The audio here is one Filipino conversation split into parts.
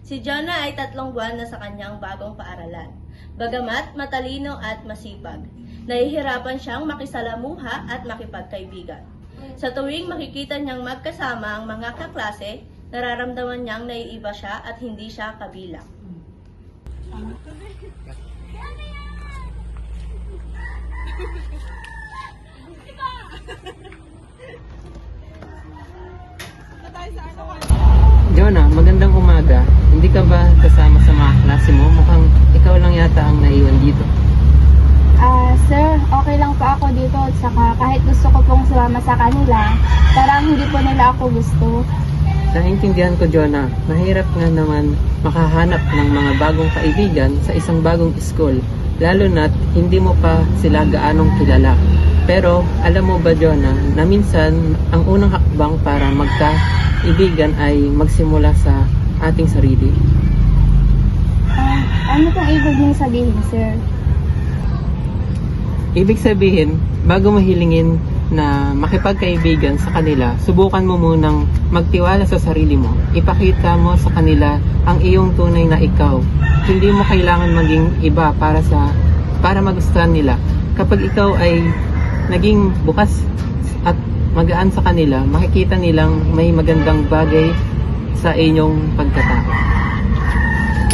Si Jonah ay 3 buwan na sa kanyang bagong paaralan. Bagamat matalino at masipag, nahihirapan siyang makisalamuha at makipagkaibigan. Sa tuwing makikita niyang magkasama ang mga kaklase, nararamdaman niyang naiiba siya at hindi siya kabilang. Jonah, magandang umaga. Hindi ka ba kasama sa mga klase mo? Mukhang ikaw lang yata ang naiwan dito. Sir, okay lang po ako dito at saka kahit gusto ko pong sumama sa kanila, parang hindi po nila ako gusto. Naintindihan ko, Jonah. Mahirap nga naman makahanap ng mga bagong kaibigan sa isang bagong school, lalo na't hindi mo pa sila gaanong kilala. Pero alam mo ba, Jonah, na minsan ang unang hakbang para magkaibigan ay magsimula sa ating sarili. Ano pong ibig niyong sabihin, sir? Ibig sabihin, bago mo hilingin na makipagkaibigan sa kanila, subukan mo munang magtiwala sa sarili mo. Ipakita mo sa kanila ang iyong tunay na ikaw. Hindi mo kailangan maging iba para magustuhan nila. Kapag ikaw ay naging bukas at magaan sa kanila, makikita nilang may magandang bagay sa inyong pagkatao.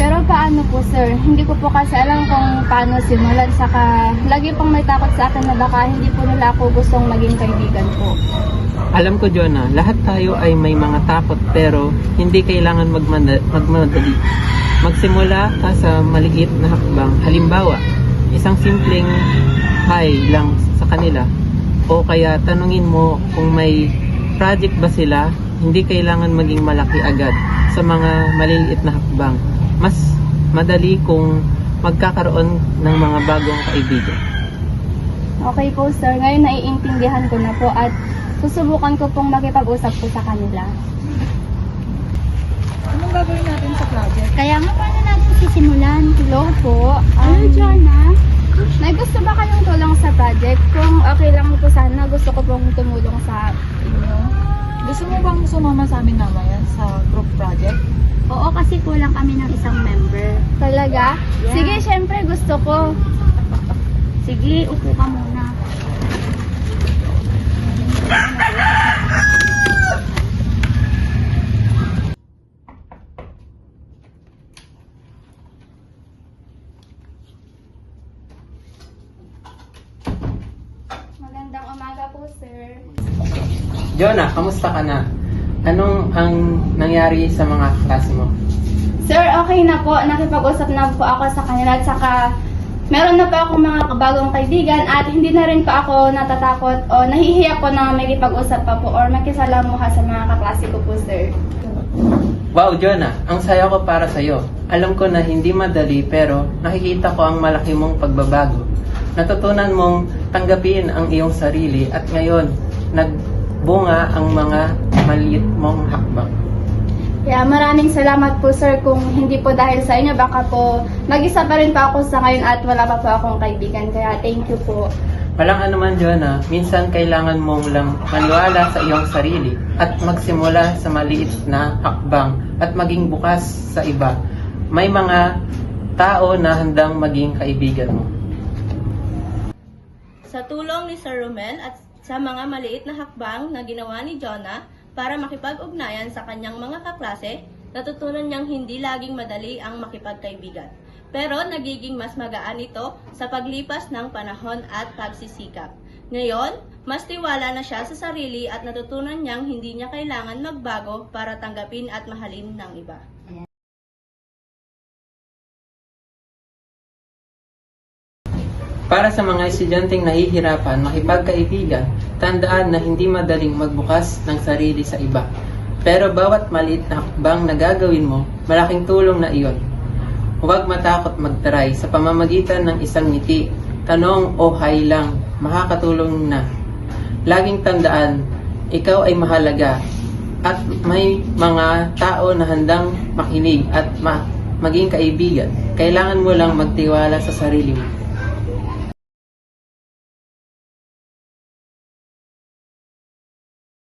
Pero paano po, sir? Hindi ko po kasi alam kung paano simulan. Saka lagi pong may takot sa akin na baka hindi po nila ako gustong maging kaibigan po. Alam ko, Jonah, lahat tayo ay may mga takot pero hindi kailangan magmadali. Magsimula ka sa maliit na hakbang. Halimbawa, isang simpleng hi lang sa kanila o kaya tanungin mo kung may project ba sila. Hindi kailangan maging malaki agad sa mga maliliit na hakbang. Mas madali kung magkakaroon ng mga bagong kaibigan. Okay po, sir. Ngayon naiintindihan ko na po at susubukan ko pong makipag-usap po sa kanila. Anong gagawin natin sa project? Kaya nga, paano natin sisimulan? Hello po. Jonah? May gusto ba kayong tulong sa project? Kung okay lang po sana, gusto ko pong tumulong sa inyo. Gusto mo bang sumama sa amin mamaya sa group project? Oo, kasi kulang kami ng isang member. Talaga? Yeah. Sige, syempre gusto ko. Sige, upo ka muna. Magandang umaga po, sir. Jonah, kamusta ka na? Anong ang nangyari sa mga klase mo? Sir, okay na po. Nakipag-usap na po ako sa kanila at saka meron na po akong mga bagong kaibigan at hindi na rin po ako natatakot o nahihiya po na makipag-usap pa po or makisalamuha sa mga kaklase ko po, sir. Wow, Jonah, ang saya ko para sa'yo. Alam ko na hindi madali pero nakikita ko ang malaki mong pagbabago. Natutunan mong tanggapin ang iyong sarili at ngayon nagbunga ang mga maliit mong hakbang. Kaya maraming salamat po, sir. Kung hindi po dahil sa inyo, baka po mag-isa pa rin po ako sa ngayon at wala pa po akong kaibigan. Kaya thank you po. Walang anuman, Jonah. Minsan kailangan mong lang maniwala sa iyong sarili at magsimula sa maliit na hakbang at maging bukas sa iba. May mga tao na handang maging kaibigan mo. Sa tulong ni Sir Romel at sa mga maliit na hakbang na ginawa ni Jonah para makipag-ugnayan sa kanyang mga kaklase, natutunan niyang hindi laging madali ang makipagkaibigan. Pero nagiging mas magaan ito sa paglipas ng panahon at pagsisikap. Ngayon, mas tiwala na siya sa sarili at natutunan niyang hindi niya kailangan magbago para tanggapin at mahalin ng iba. Para sa mga estudyanteng nahihirapan makipagkaibigan, tandaan na hindi madaling magbukas ng sarili sa iba. Pero bawat maliit na hakbang na gagawin mo, malaking tulong na iyon. Huwag matakot mag-try sa pamamagitan ng isang ngiti, tanong o hi lang, makakatulong na. Laging tandaan, ikaw ay mahalaga at may mga tao na handang makinig at maging kaibigan. Kailangan mo lang magtiwala sa sarili mo.